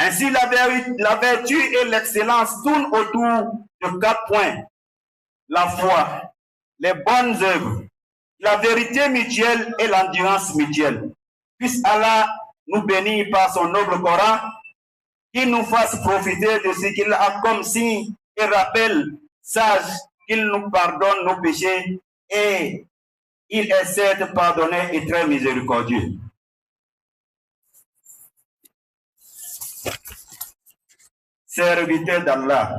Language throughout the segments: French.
Ainsi, la vertu et l'excellence tournent autour de 4 points. La foi, les bonnes œuvres, la vérité mutuelle et l'endurance mutuelle. Puisse Allah nous bénir par son noble Coran, qu'il nous fasse profiter de ce qu'il a comme signe et rappel sage, qu'il nous pardonne nos péchés et il est certes pardonné et très miséricordieux. Serviteur d'Allah.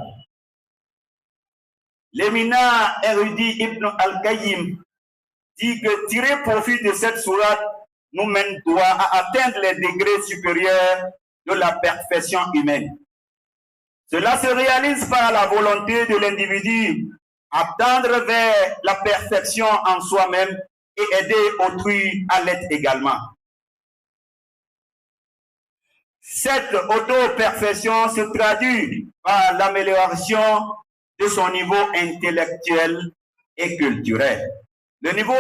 L'éminent érudit Ibn al-Qayyim dit que tirer profit de cette sourate nous mène droit à atteindre les degrés supérieurs de la perfection humaine. Cela se réalise par la volonté de l'individu à tendre vers la perfection en soi-même et aider autrui à l'être également. Cette auto-perfection se traduit par l'amélioration de son niveau intellectuel et culturel. Le niveau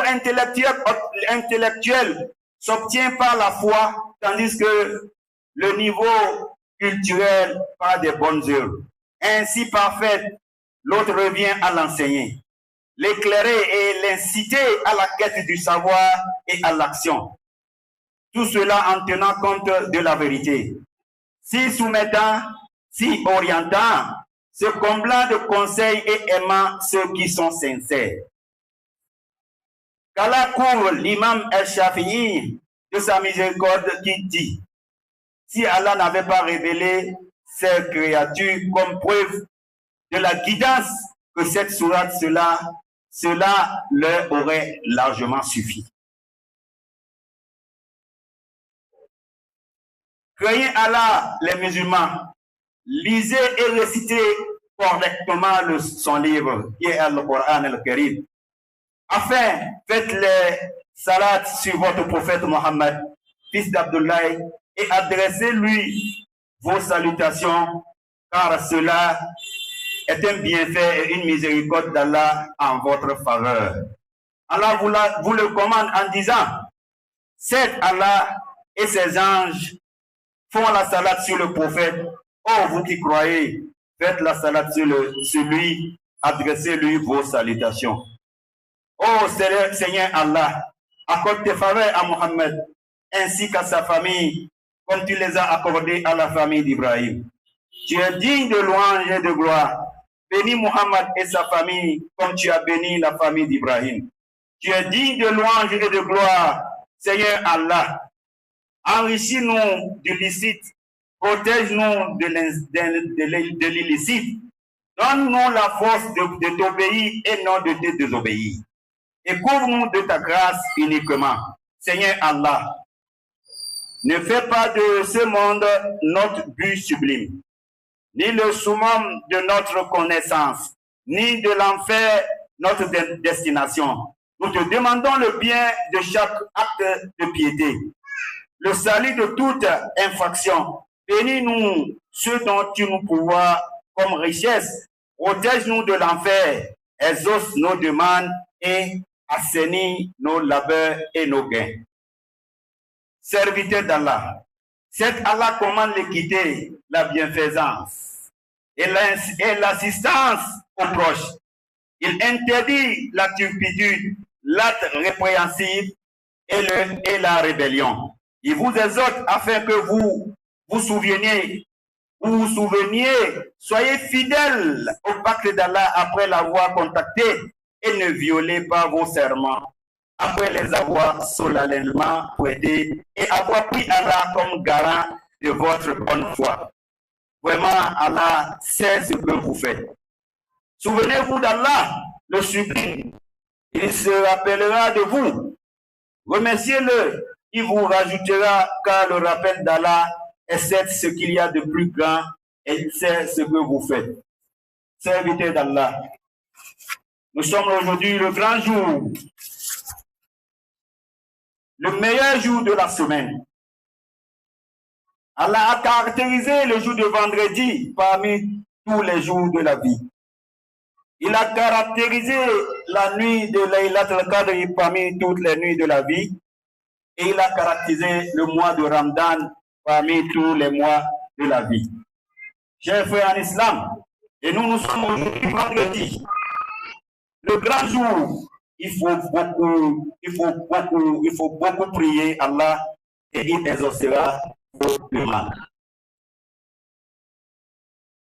intellectuel s'obtient par la foi, tandis que le niveau culturel par des bonnes œuvres. Ainsi parfaite, l'autre revient à l'enseigner, l'éclairer et l'inciter à la quête du savoir et à l'action. Tout cela en tenant compte de la vérité. Si soumettant, si orientant, se comblant de conseils et aimant ceux qui sont sincères. Qu'Allah couvre l'imam El-Shafi'i de sa miséricorde qui dit: si Allah n'avait pas révélé ses créatures comme preuve de la guidance que cette sourate, cela leur aurait largement suffi. Craignez Allah, les musulmans, lisez et récitez correctement son livre, qui est le Coran et le Karim. Enfin, faites les salats sur votre prophète Mohammed, fils d'Abdullah, et adressez-lui vos salutations, car cela est un bienfait et une miséricorde d'Allah en votre faveur. Allah vous le commande en disant: c'est Allah et ses anges font la salade sur le prophète. Oh, vous qui croyez, faites la salade sur lui, adressez-lui vos salutations. Oh Seigneur Allah, accorde tes faveurs à Mohammed ainsi qu'à sa famille, comme tu les as accordées à la famille d'Ibrahim. Tu es digne de louange et de gloire. Bénis Mohammed et sa famille comme tu as béni la famille d'Ibrahim. Tu es digne de louange et de gloire, Seigneur Allah. Enrichis-nous du licite, protège-nous de l'illicite. Donne-nous la force de t'obéir et non de te désobéir. Et couvre-nous de ta grâce uniquement. Seigneur Allah, ne fais pas de ce monde notre but sublime, ni le summum de notre connaissance, ni de l'enfer notre destination. Nous te demandons le bien de chaque acte de piété, le salut de toute infraction. Bénis-nous ce dont tu nous pourvois comme richesse. Protège-nous de l'enfer. Exauce nos demandes et assainis nos labeurs et nos gains. Serviteur d'Allah, cet Allah commande l'équité, la bienfaisance et l'assistance aux proches. Il interdit la turpitude, l'acte répréhensible et la rébellion. Il vous exhorte afin que vous vous souveniez, soyez fidèles au pacte d'Allah après l'avoir contacté et ne violez pas vos serments après les avoir solennellement prêtés et avoir pris Allah comme garant de votre bonne foi. Vraiment, Allah sait ce que vous faites. Souvenez-vous d'Allah, le sublime. Il se rappellera de vous. Remerciez-le, il vous rajoutera, car le rappel d'Allah est ce qu'il y a de plus grand et c'est ce que vous faites. Serviteur d'Allah, nous sommes aujourd'hui le grand jour, le meilleur jour de la semaine. Allah a caractérisé le jour de vendredi parmi tous les jours de la vie. Il a caractérisé la nuit de Laylatul Qadr parmi toutes les nuits de la vie. Et il a caractérisé le mois de Ramadan parmi tous les mois de la vie. Chers frères en islam, et nous sommes aujourd'hui vendredi. Le grand jour, il faut beaucoup prier Allah et il exaucera vos demandes.